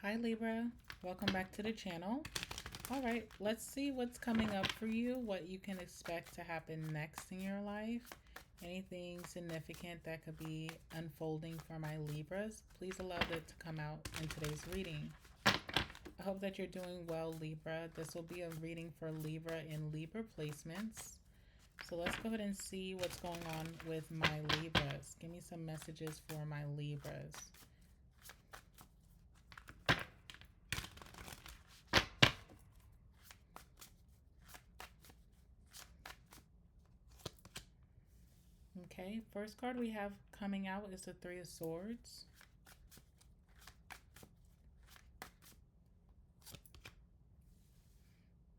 Hi Libra, welcome back to the channel. All right, let's see what's coming up for you, what you can expect to happen next in your life. Anything significant that could be unfolding for my Libras, please allow that to come out in today's reading. I hope that you're doing well, Libra. This will be a reading for Libra in Libra placements. So let's go ahead and see what's going on with my Libras. Give me some messages for my Libras. Okay, first card we have coming out is the Three of Swords.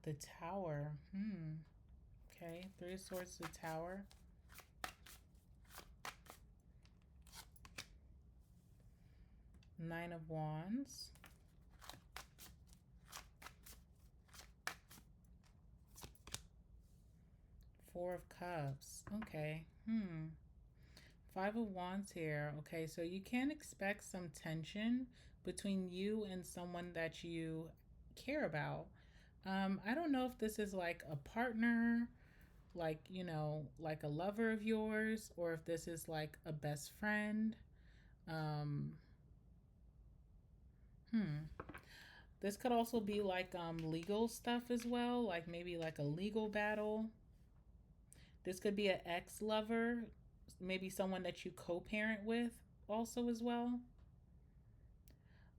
The Tower. Okay, Three of Swords, the Tower. Nine of Wands. Four of Cups. Okay. Five of Wands here. Okay, so you can expect some tension between you and someone that you care about. I don't know if this is like a partner, like, you know, like a lover of yours, or if this is like a best friend. This could also be like legal stuff as well, like maybe like a legal battle. This could be an ex-lover, maybe someone that you co-parent with also as well.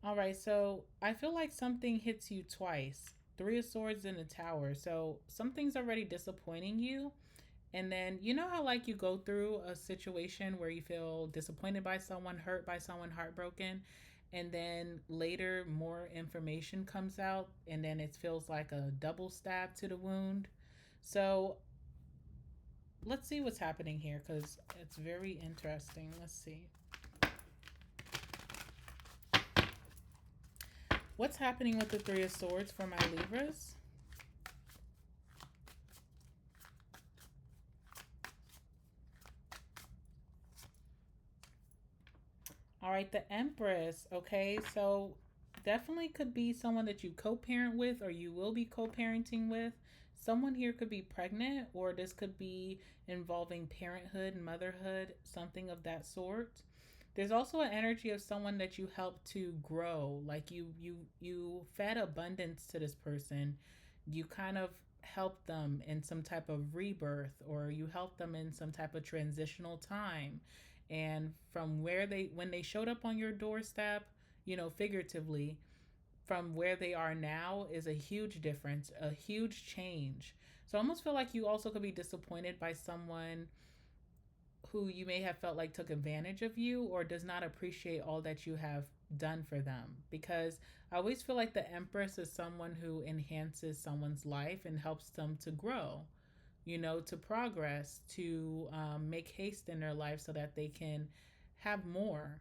All right, so I feel like something hits you twice. Three of Swords in the Tower. So something's already disappointing you. And then, you know how like you go through a situation where you feel disappointed by someone, hurt by someone, heartbroken, and then later more information comes out and then it feels like a double stab to the wound. So let's see what's happening here because it's very interesting. Let's see. What's happening with the Three of Swords for my Libras? All right, the Empress. Okay, so definitely could be someone that you co-parent with or you will be co-parenting with. Someone here could be pregnant, or this could be involving parenthood, motherhood, something of that sort. There's also an energy of someone that you helped to grow, like you fed abundance to this person. You kind of helped them in some type of rebirth, or you helped them in some type of transitional time. And from where when they showed up on your doorstep, you know, figuratively, from where they are now is a huge difference, a huge change. So I almost feel like you also could be disappointed by someone who you may have felt like took advantage of you or does not appreciate all that you have done for them. Because I always feel like the Empress is someone who enhances someone's life and helps them to grow, you know, to progress, to make haste in their life so that they can have more.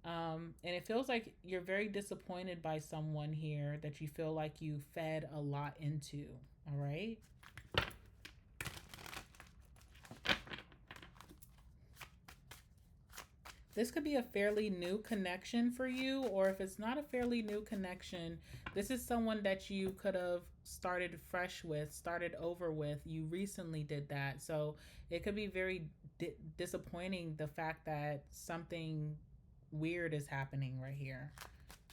And it feels like you're very disappointed by someone here that you feel like you fed a lot into. All right. This could be a fairly new connection for you, or if it's not a fairly new connection, this is someone that you could have started fresh with, started over with. You recently did that. So it could be very disappointing the fact that something weird is happening right here.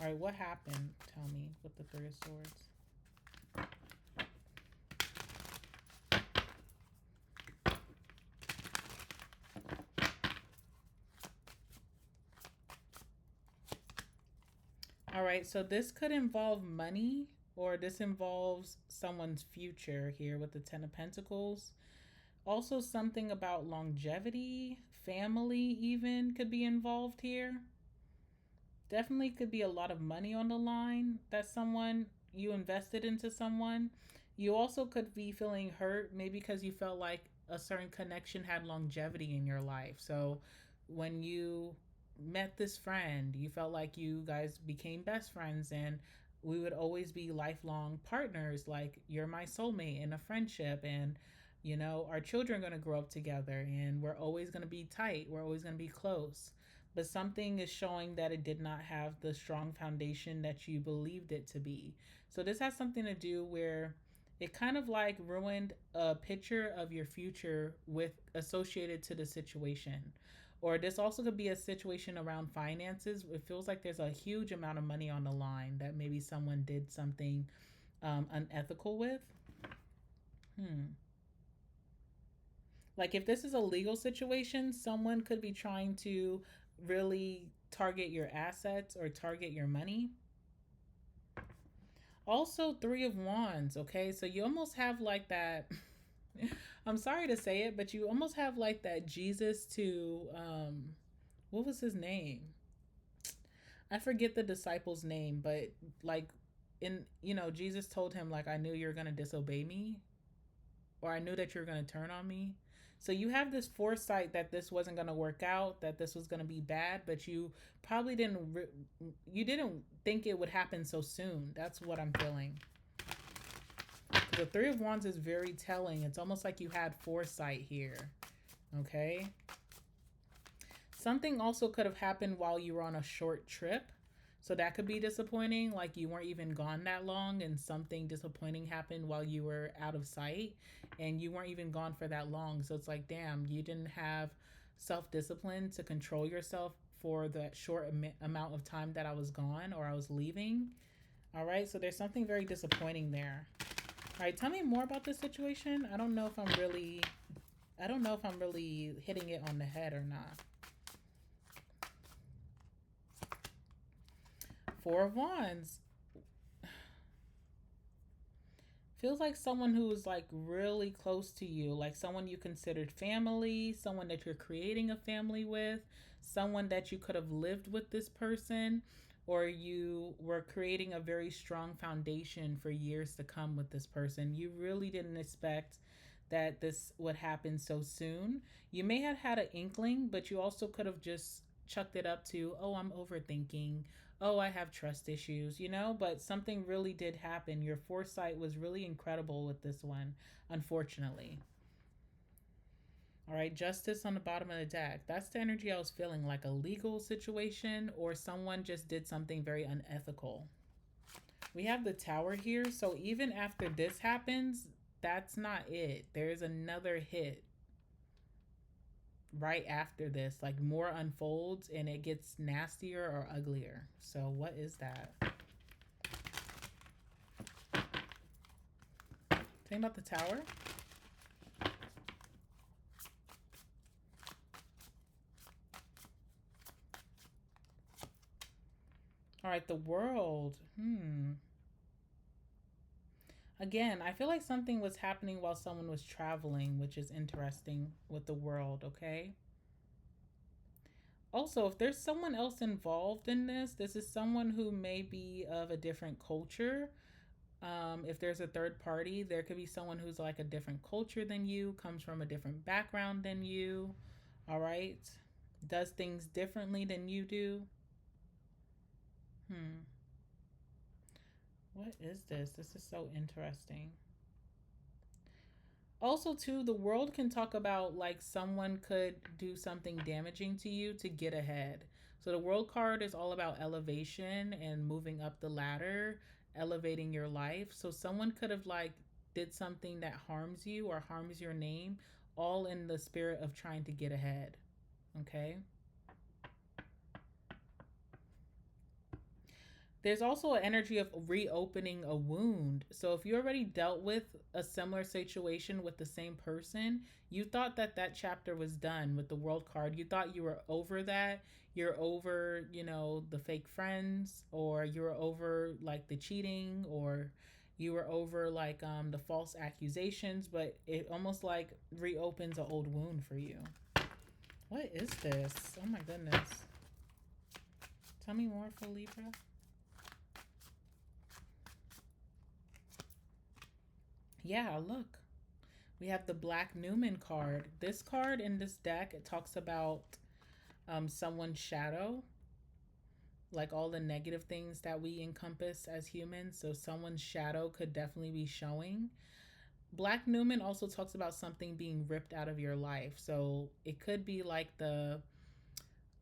All right, what happened? Tell me with the Three of Swords. All right, so this could involve money, or this involves someone's future here with the Ten of Pentacles. Also, something about longevity, family, even could be involved here. Definitely could be a lot of money on the line that someone you invested into someone. You also could be feeling hurt, maybe because you felt like a certain connection had longevity in your life. So when you met this friend, you felt like you guys became best friends and we would always be lifelong partners. Like, you're my soulmate in a friendship, and you know, our children are going to grow up together and we're always going to be tight. We're always going to be close. but something is showing that it did not have the strong foundation that you believed it to be. So this has something to do where it kind of like ruined a picture of your future with associated to the situation. Or this also could be a situation around finances. It feels like there's a huge amount of money on the line that maybe someone did something unethical with. Hmm. Like if this is a legal situation, someone could be trying to really target your assets or target your money. Also, Three of Wands, okay? So you almost have like that. I'm sorry to say it, but you almost have like that Jesus to, what was his name? I forget the disciple's name, but like Jesus told him, like, I knew you were going to disobey me, or I knew that you were going to turn on me. So you have this foresight that this wasn't going to work out, that this was going to be bad, but you probably you didn't think it would happen so soon. That's what I'm feeling. The Three of Wands is very telling. It's almost like you had foresight here. Okay. Something also could have happened while you were on a short trip. So that could be disappointing. Like you weren't even gone that long and something disappointing happened while you were out of sight and you weren't even gone for that long. So it's like, damn, you didn't have self-discipline to control yourself for the short amount of time that I was gone or I was leaving. All right. So there's something very disappointing there. All right. Tell me more about this situation. I don't know if I'm really hitting it on the head or not. Four of Wands. Feels like someone who is like really close to you, like someone you considered family, someone that you're creating a family with, someone that you could have lived with this person, or you were creating a very strong foundation for years to come with this person. You really didn't expect that this would happen so soon. You may have had an inkling, but you also could have just chucked it up to, oh, I'm overthinking. Oh, I have trust issues, but something really did happen. Your foresight was really incredible with this one, unfortunately. All right, justice on the bottom of the deck. That's the energy I was feeling, like a legal situation or someone just did something very unethical. We have the tower here, so even after this happens, that's not it. There's another hit right after this. Like more unfolds and it gets nastier or uglier. So what is that? Tell me about the tower. All right, the world. Again, I feel like something was happening while someone was traveling, which is interesting with the world, okay? Also, if there's someone else involved in this is someone who may be of a different culture. If there's a third party, there could be someone who's like a different culture than you, comes from a different background than you, all right? Does things differently than you do. What is this? This is so interesting. Also, too, the world can talk about like someone could do something damaging to you to get ahead. So the world card is all about elevation and moving up the ladder, elevating your life. So someone could have like did something that harms you or harms your name, all in the spirit of trying to get ahead. Okay? There's also an energy of reopening a wound. So if you already dealt with a similar situation with the same person, you thought that that chapter was done with the world card. You thought you were over that. You're over, the fake friends, or you're over like the cheating, or you were over like the false accusations, but it almost like reopens an old wound for you. What is this? Oh my goodness. Tell me more for Libra. Yeah, look. We have the Black Newman card. This card in this deck, it talks about someone's shadow, like all the negative things that we encompass as humans. So someone's shadow could definitely be showing. Black Newman also talks about something being ripped out of your life. So it could be like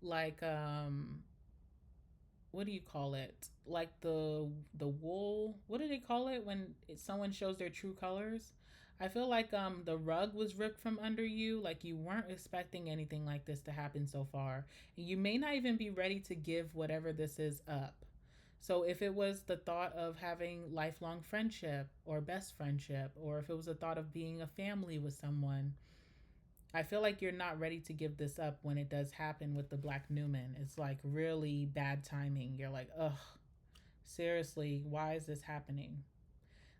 like what do you call it? Like the wool. What do they call it when someone shows their true colors? I feel like the rug was ripped from under you. Like you weren't expecting anything like this to happen so far, and you may not even be ready to give whatever this is up. So if it was the thought of having lifelong friendship or best friendship, or if it was a thought of being a family with someone, I feel like you're not ready to give this up when it does happen with the Black Newman. It's like really bad timing. You're like, ugh, seriously, why is this happening?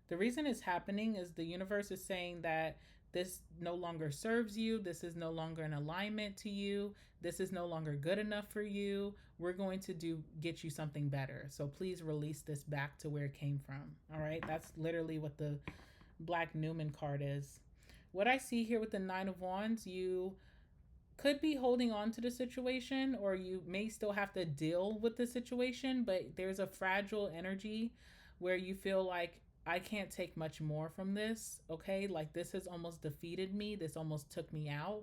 The reason it's happening is the universe is saying that this no longer serves you. This is no longer in alignment to you. This is no longer good enough for you. We're going to get you something better. So please release this back to where it came from. All right. That's literally what the Black Newman card is. What I see here with the Nine of Wands, you could be holding on to the situation, or you may still have to deal with the situation, but there's a fragile energy where you feel like I can't take much more from this. Okay, like this has almost defeated me, this almost took me out.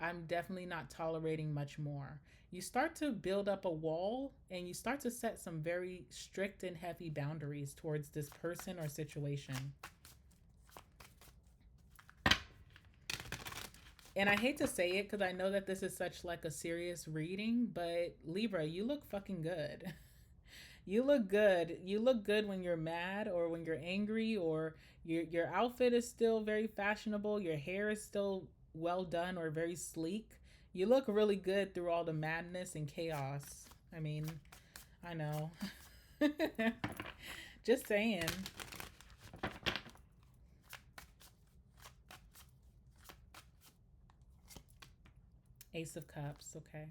I'm definitely not tolerating much more. You start to build up a wall and you start to set some very strict and heavy boundaries towards this person or situation. And I hate to say it because I know that this is such like a serious reading, but Libra, you look fucking good. You look good. You look good when you're mad or when you're angry, or your outfit is still very fashionable, your hair is still well done or very sleek. You look really good through all the madness and chaos. I mean, I know. Just saying. Ace of Cups, okay.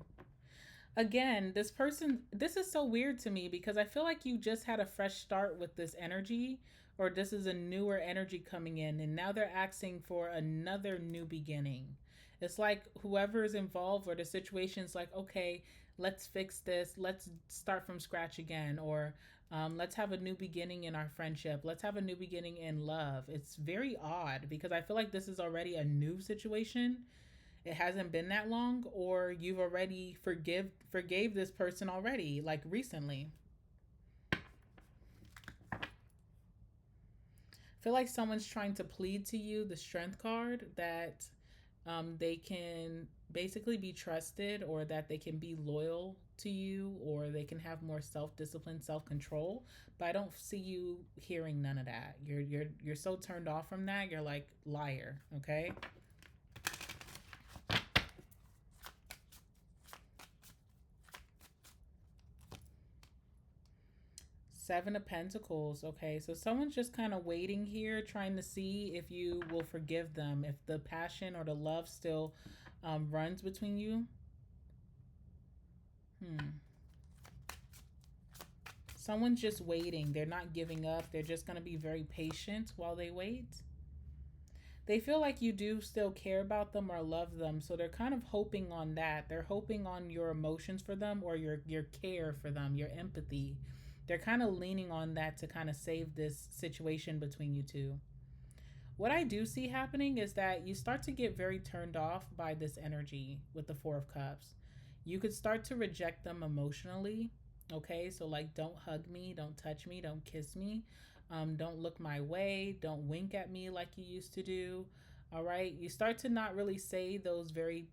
Again, this is so weird to me because I feel like you just had a fresh start with this energy, or this is a newer energy coming in, and now they're asking for another new beginning. It's like whoever is involved or the situation's like, okay, let's fix this, let's start from scratch again, or let's have a new beginning in our friendship, let's have a new beginning in love. It's very odd because I feel like this is already a new situation, it hasn't been that long, or you've already forgave this person already, like recently. I feel like someone's trying to plead to you, the strength card, that they can basically be trusted, or that they can be loyal to you, or they can have more self-discipline, self-control. But I don't see you hearing none of that. You're so turned off from that. You're like, liar, okay? Seven of Pentacles. Okay, so someone's just kind of waiting here, trying to see if you will forgive them, if the passion or the love still runs between you. Someone's just waiting. They're not giving up. They're just going to be very patient while they wait. They feel like you do still care about them or love them, so they're kind of hoping on that. They're hoping on your emotions for them, or your care for them, your empathy. They're kind of leaning on that to kind of save this situation between you two. What I do see happening is that you start to get very turned off by this energy with the Four of Cups. You could start to reject them emotionally. Okay, so like, don't hug me, don't touch me, don't kiss me, don't look my way, don't wink at me like you used to do. All right, you start to not really say those very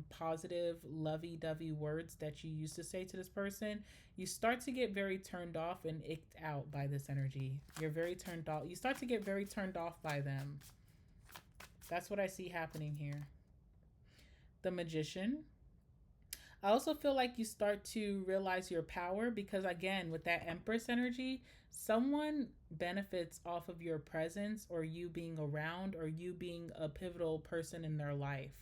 positive, lovey dovey words that you used to say to this person. You start to get very turned off and icked out by this energy. You're very turned off. You start to get very turned off by them. That's what I see happening here. The Magician. I also feel like you start to realize your power because, again, with that Empress energy, someone benefits off of your presence, or you being around, or you being a pivotal person in their life.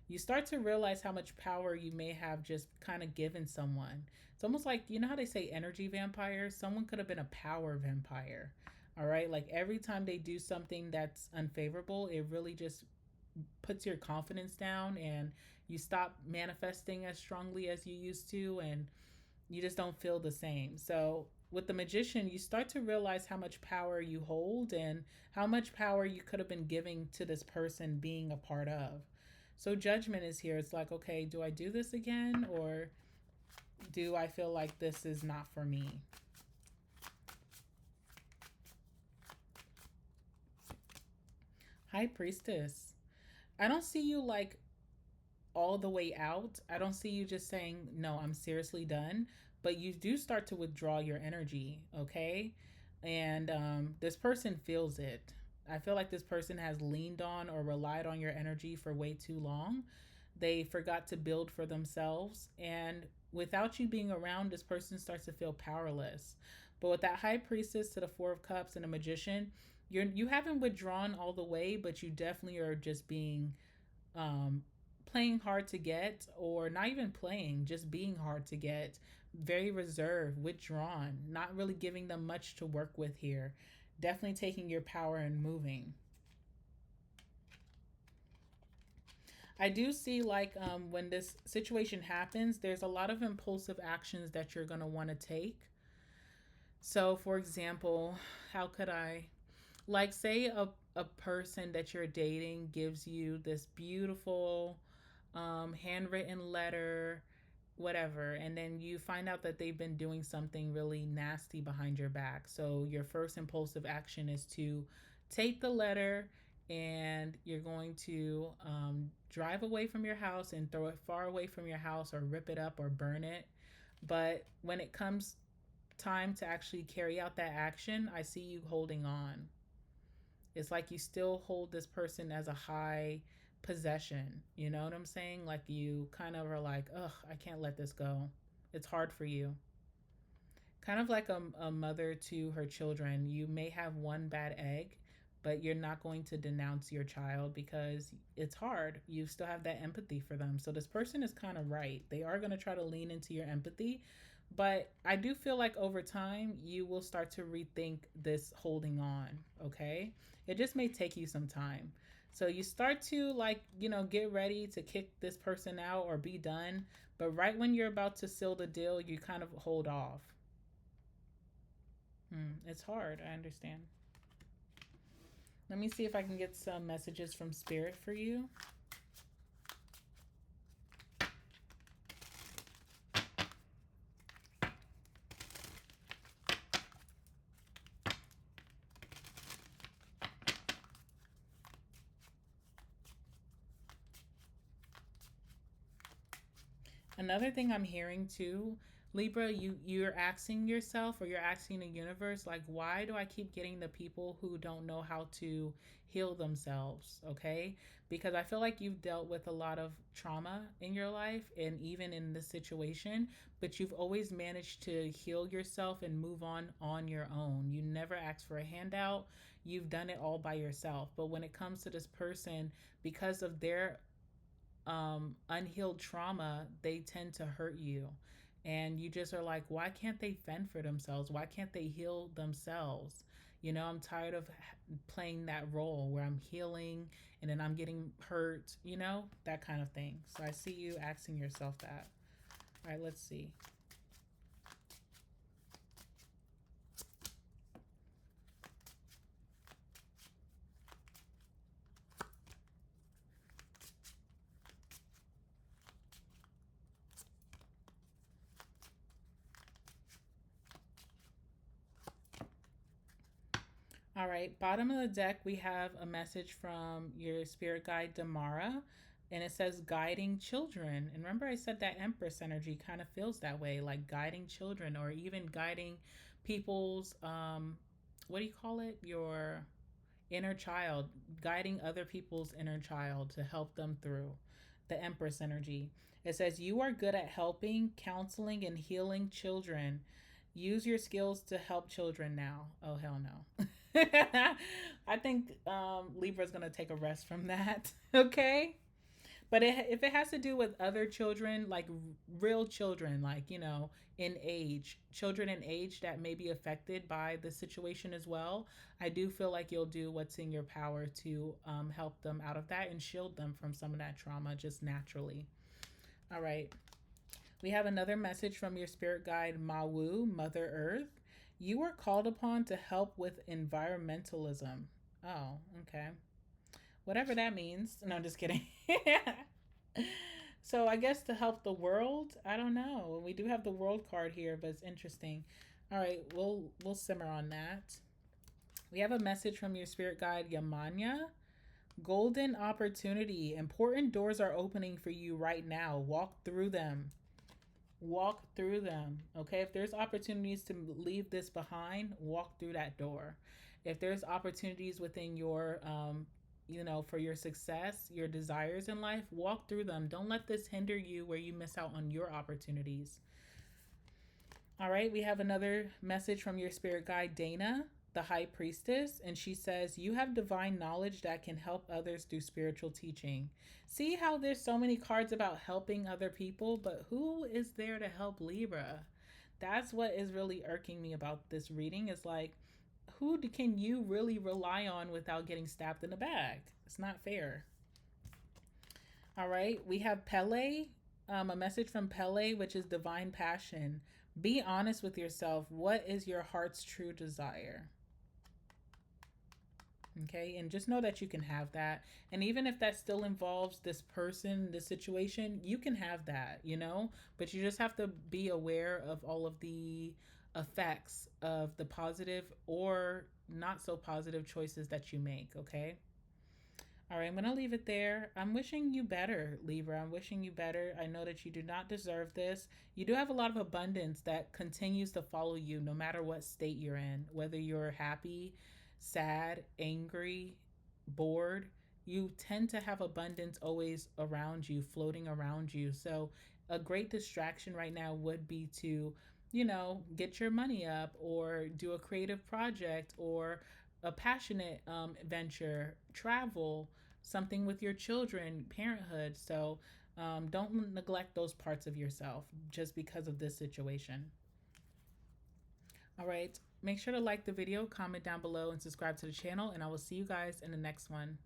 You start to realize how much power you may have just kind of given someone. It's almost like, you know how they say energy vampire? Someone could have been a power vampire. All right. Like every time they do something that's unfavorable, it really just puts your confidence down, and you stop manifesting as strongly as you used to, and you just don't feel the same. So with the Magician, you start to realize how much power you hold and how much power you could have been giving to this person being a part of. So Judgment is here. It's like, okay, do I do this again, or do I feel like this is not for me? High Priestess. I don't see you like all the way out. I don't see you just saying, no, I'm seriously done. But you do start to withdraw your energy, okay? And this person feels it. I feel like this person has leaned on or relied on your energy for way too long. They forgot to build for themselves. And without you being around, this person starts to feel powerless. But with that High Priestess to the Four of Cups and a Magician, you haven't withdrawn all the way, but you definitely are just being um, playing hard to get, or not even playing, just being hard to get, very reserved, withdrawn, not really giving them much to work with here. Definitely taking your power and moving. I do see like when this situation happens, there's a lot of impulsive actions that you're going to want to take. So, for example, how could I, like, say a person that you're dating gives you this beautiful handwritten letter, whatever, and then you find out that they've been doing something really nasty behind your back. So your first impulsive action is to take the letter and you're going to drive away from your house and throw it far away from your house or rip it up or burn it. But when it comes time to actually carry out that action, I see you holding on. It's like you still hold this person as a high possession. You know what I'm saying? Like you kind of are like, ugh, I can't let this go. It's hard for you. Kind of like a mother to her children. You may have one bad egg, but you're not going to denounce your child because it's hard. You still have that empathy for them. So this person is kind of right. They are going to try to lean into your empathy. But I do feel like over time, you will start to rethink this holding on, okay? It just may take you some time. So you start to, like, get ready to kick this person out or be done. But right when you're about to seal the deal, you kind of hold off. It's hard. I understand. Let me see if I can get some messages from Spirit for you. Another thing I'm hearing too, Libra, you're asking yourself or you're asking the universe, like, why do I keep getting the people who don't know how to heal themselves? Okay? Because I feel like you've dealt with a lot of trauma in your life and even in this situation, but you've always managed to heal yourself and move on your own. You never asked for a handout. You've done it all by yourself. But when it comes to this person, because of their unhealed trauma, they tend to hurt you. And you just are like, why can't they fend for themselves? Why can't they heal themselves? I'm tired of playing that role where I'm healing and then I'm getting hurt, that kind of thing. So I see you asking yourself that. All right, let's see. All right, bottom of the deck, we have a message from your spirit guide, Damara, and it says guiding children. And remember, I said that Empress energy kind of feels that way, like guiding children or even guiding people's, what do you call it? Your inner child, guiding other people's inner child to help them through the Empress energy. It says, you are good at helping, counseling, and healing children. Use your skills to help children now. Oh, hell no. I think Libra's going to take a rest from that. Okay? But if it has to do with other children, like real children, like, in age, children in age that may be affected by the situation as well, I do feel like you'll do what's in your power to help them out of that and shield them from some of that trauma just naturally. All right. We have another message from your spirit guide, Mawu, Mother Earth. You are called upon to help with environmentalism. Oh, okay. Whatever that means. No, I'm just kidding. So I guess to help the world, I don't know. We do have the world card here, but it's interesting. All right, we'll simmer on that. We have a message from your spirit guide Yamanya. Golden opportunity. Important doors are opening for you right now. Walk through them. Walk through them. Okay, if there's opportunities to leave this behind, walk through that door. If there's opportunities within your for your success, your desires in life, walk through them. Don't let this hinder you where you miss out on your opportunities. All right, we have another message from your spirit guide Dana, the high priestess, and she says, "You have divine knowledge that can help others through spiritual teaching." See how there's so many cards about helping other people, but who is there to help Libra? That's what is really irking me about this reading, is like, who can you really rely on without getting stabbed in the back? It's not fair. All right, we have Pele, a message from Pele, which is divine passion. Be honest with yourself. What is your heart's true desire? Okay, and just know that you can have that. And even if that still involves this person, this situation, you can have that, but you just have to be aware of all of the effects of the positive or not so positive choices that you make. Okay. All right, I'm going to leave it there. I'm wishing you better, Libra. I'm wishing you better. I know that you do not deserve this. You do have a lot of abundance that continues to follow you no matter what state you're in, whether you're happy, sad, angry, bored. You tend to have abundance always around you, floating around you. So, a great distraction right now would be to, get your money up or do a creative project or a passionate venture, travel, something with your children, parenthood. So don't neglect those parts of yourself just because of this situation. All right. Make sure to like the video, comment down below, and subscribe to the channel. And I will see you guys in the next one.